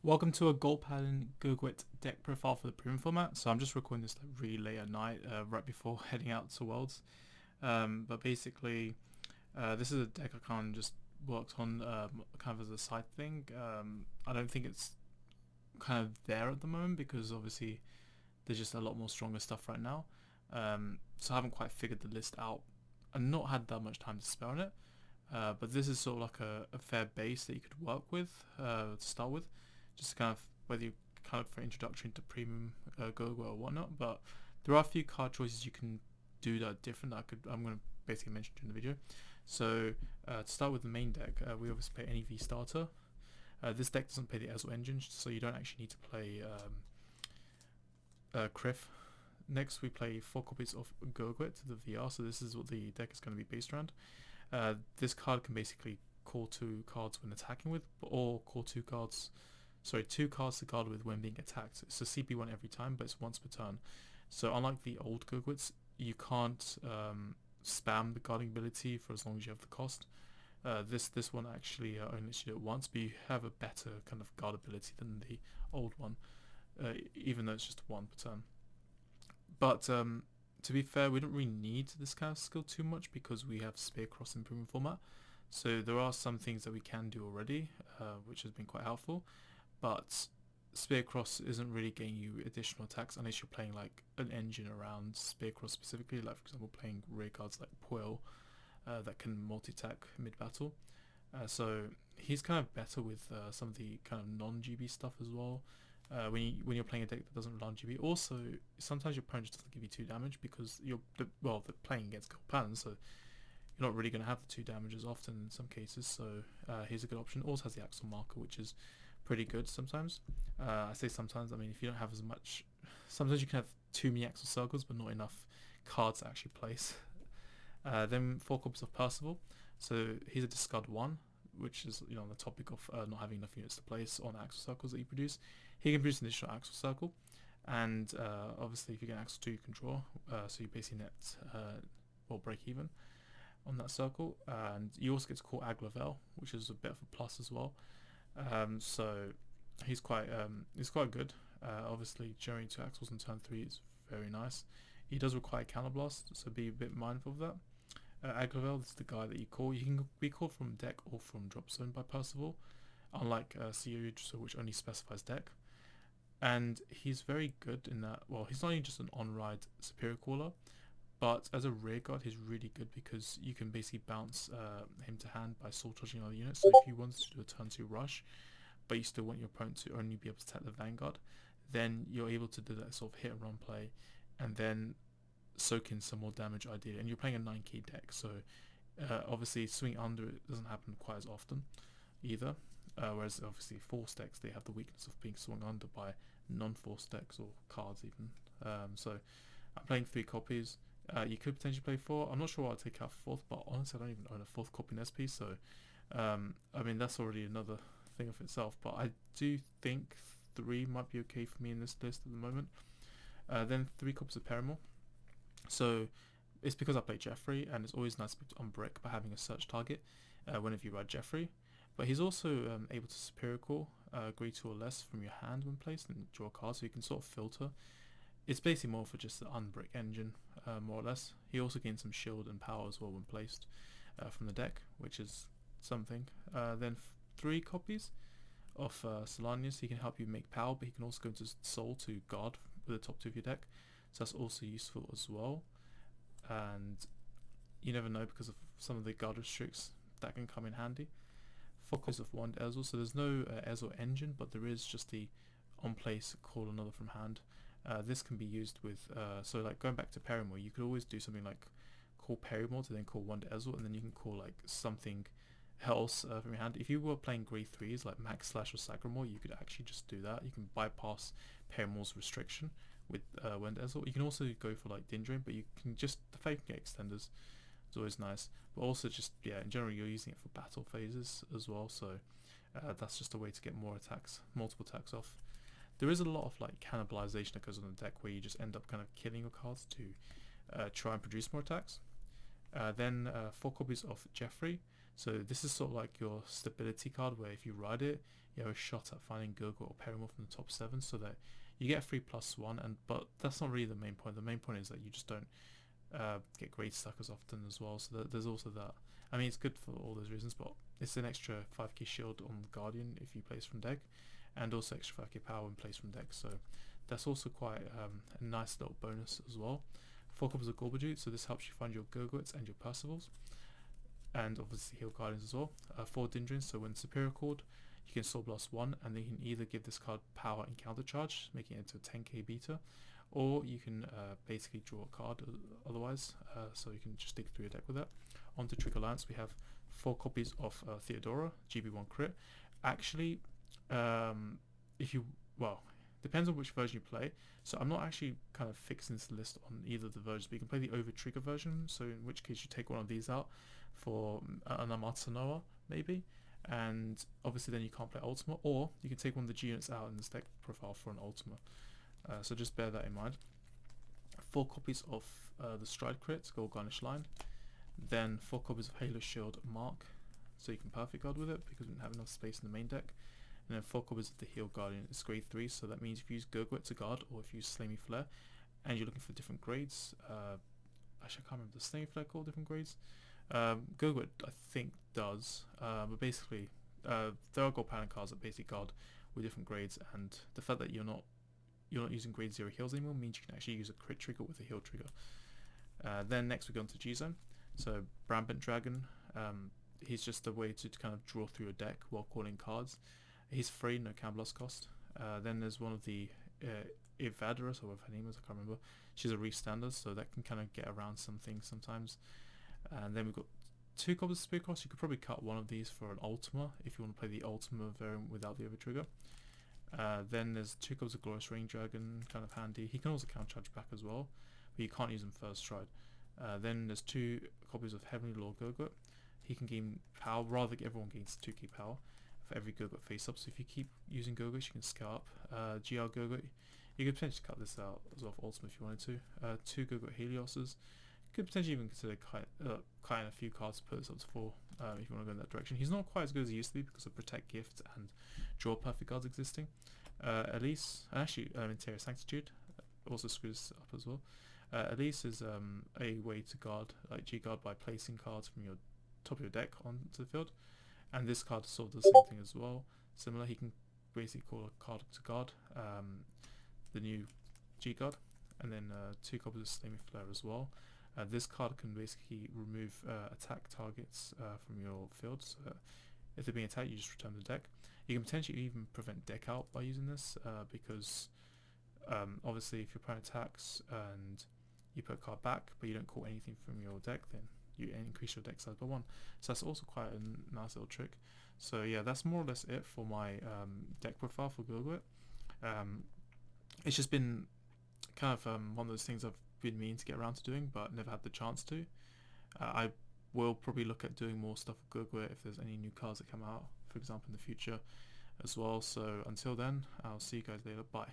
Welcome to a Gold Paladin Gurguit deck profile for the premium format. So I'm just recording this like really late at night, right before heading out to Worlds. But basically, this is a deck I kind of just worked on kind of as a side thing. I don't think it's kind of there at the moment because obviously there's just a lot more stronger stuff right now. So I haven't quite figured the list out. I've not had that much time to spare on it. But this is sort of like a fair base that you could work with to start with, just kind of whether you kind of for introduction to premium Go or whatnot. But there are a few card choices you can do that are different. I'm going to basically mention during the video. So to start with the main deck, we obviously play NEV starter. This deck doesn't play the Ezel engine, so you don't actually need to play Criff. Next, we play 4 copies of Gurguit, the VR. So this is what the deck is going to be based around. This card can basically call 2 cards when attacking with, or call 2 cards to guard with when being attacked. It's a CP1 every time, but it's once per turn. So unlike the old Gurguits, you can't spam the guarding ability for as long as you have the cost. This one actually only lets you do it once, but you have a better kind of guard ability than the old one, even though it's just 1 per turn. But to be fair, we don't really need this kind of skill too much because we have Spear Cross in premium format. So there are some things that we can do already, which has been quite helpful. But Spear Cross isn't really getting you additional attacks unless you're playing like an engine around Spear Cross specifically, like for example playing rear guards like Puel that can multi-attack mid-battle. So he's kind of better with some of the kind of non-GB stuff as well. When you're playing a deck that doesn't rely on GB. Also, sometimes your opponent just doesn't give you 2 damage because they're playing against Gold Paladin, so you're not really going to have the 2 damage as often in some cases. So here's a good option. Also has the Axle marker, which is pretty good sometimes. I say sometimes, I mean if you don't have as much, sometimes you can have too many Axle circles but not enough cards to actually place. Then 4 copies of Percival. So he's a discard 1, which is on the topic of not having enough units to place on Axle circles that you produce. He can produce an additional Axle circle, and obviously if you get Axle 2 you can draw, so you basically net break even on that circle. And you also get to call Aglavel, which is a bit of a plus as well. So he's quite good. Obviously generating 2 Axles in turn 3 is very nice. He does require Counterblast, so be a bit mindful of that. Aglavel, this is the guy that you call. You can be called from deck or from drop zone by Percival, unlike Siege, which only specifies deck. And he's very good in that, well, he's not even just an on-ride superior caller, but as a rear guard he's really good because you can basically bounce him to hand by soul charging other units. So if you wanted to do a turn 2 rush, but you still want your opponent to only be able to attack the Vanguard, then you're able to do that sort of hit and run play, and then soak in some more damage ideally. And you're playing a 9k deck, so obviously swing under it doesn't happen quite as often either. Whereas obviously force decks, they have the weakness of being swung under by non-force decks or cards even. So I'm playing 3 copies. You could potentially play 4. I'm not sure what I'll take out for 4th, but honestly I don't even own a 4th copy in SP, so I mean that's already another thing of itself. But I do think 3 might be okay for me in this list at the moment. Then 3 copies of Paramore. So it's because I play Jeffrey, and it's always nice to be able to unbrick by having a search target whenever you ride Jeffrey. But he's also able to superior call, agree 2 or less from your hand when placed and draw a card, so you can sort of filter. It's basically more for just the unbrick engine, more or less. He also gains some shield and power as well when placed from the deck, which is something. Then 3 copies of Solanius. He can help you make power, but he can also go into Soul to guard with the top 2 of your deck, so that's also useful as well. And you never know, because of some of the guard restricts that can come in handy. 4 copies of Wand Ezel, so there's no Ezel engine, but there is just the on place call another from hand. This can be used with, so like going back to Paramore, you could always do something like call Paramore to then call Wand Ezel, and then you can call like something else from your hand. If you were playing grade 3s like Max Slash or Sagramore, you could actually just do that. You can bypass Paramore's restriction with Wand Ezel. You can also go for like Dindrain, but you can just, the fact you can get extenders is always nice. But also just, yeah, in general you're using it for battle phases as well, so that's just a way to get more attacks, multiple attacks off. There is a lot of like cannibalization that goes on the deck where you just end up kind of killing your cards to try and produce more attacks. Then 4 copies of Jeffrey. So this is sort of like your stability card, where if you ride it, you have a shot at finding Gurguit or Perimorph in the top 7, so that you get a free +1, but that's not really the main point. The main point is that you just don't get grade stuck as often as well, so there's also that. I mean, it's good for all those reasons, but it's an extra 5k shield on Guardian if you place from deck, and also extra 5k power when placed from deck, so that's also quite a nice little bonus as well. 4 copies of Gurguit, so this helps you find your Gurguits and your Percivals, and obviously heal Guardians as well. 4 Dindrins, so when Superior called, you can Soul Blast 1, and then you can either give this card power and counter charge, making it into a 10k beta, or you can basically draw a card otherwise, so you can just dig through your deck with that. On to Trick Alliance, we have 4 copies of Theodora, GB1 crit. Actually, if you, well, depends on which version you play, so I'm not actually kind of fixing this list on either of the versions, but you can play the over trigger version, so in which case you take one of these out for an Amatsanoa maybe, and obviously then you can't play Ultima, or you can take one of the G units out in this deck profile for an Ultima, so just bear that in mind. 4 copies of the Stride crit, Gold Garnish line, then 4 copies of Halo Shield Mark, so you can Perfect Guard with it because we didn't have enough space in the main deck, and then 4 copies of the Heal Guardian. It's grade 3, so that means if you use Gurguit to guard, or if you use Slamy Flare, and you're looking for different grades, actually I can't remember, the Slamy Flare called different grades? Gurguit I think does, but basically there are gold pattern cards that basically guard with different grades, and the fact that you're not using grade 0 heals anymore means you can actually use a crit trigger with a heal trigger. Then next we go on to G-Zone. So Brambent Dragon, he's just a way to kind of draw through your deck while calling cards. He's free, no can loss cost. Then there's one of the Evadorus, or whatever her name is, I can't remember. She's a restander, so that can kind of get around some things sometimes. And then we've got 2 copies of Spear Cross. You could probably cut one of these for an Ultima if you want to play the Ultima variant without the Overtrigger. Then there's 2 copies of Glorious Rain Dragon, kind of handy. He can also counter charge back as well, but you can't use him first stride. Then there's 2 copies of Heavenly Lord Gurguit. He can gain power, rather everyone gains 2k power for every Gurguit face up, so if you keep using Gurguit you can scale up. GR Gurguit, you could potentially cut this out as well for Ultimate if you wanted to. 2 Gurguit Helioses, you could potentially even consider cutting a few cards to put this up to 4 if you want to go in that direction. He's not quite as good as he used to be because of Protect, Gift and Draw Perfect cards existing. Elise, and actually Interior Sanctitude also screws up as well. Elise is a way to guard, like G-Guard, by placing cards from your top of your deck onto the field, and this card sort of does the same thing as well. Similar, he can basically call a card to guard the new G-Guard, and then 2 copies of Slamy Flare as well. This card can basically remove attack targets from your field, so if they're being attacked you just return the deck. You can potentially even prevent deck out by using this, because obviously if your opponent attacks and you put a card back but you don't call anything from your deck, then you increase your deck size by 1. So that's also quite a nice little trick. So yeah, that's more or less it for my deck profile for Gurguit. It's just been kind of one of those things I've been meaning to get around to doing but never had the chance to. I will probably look at doing more stuff with Gurguit if there's any new cards that come out, for example, in the future as well. So until then, I'll see you guys later. Bye.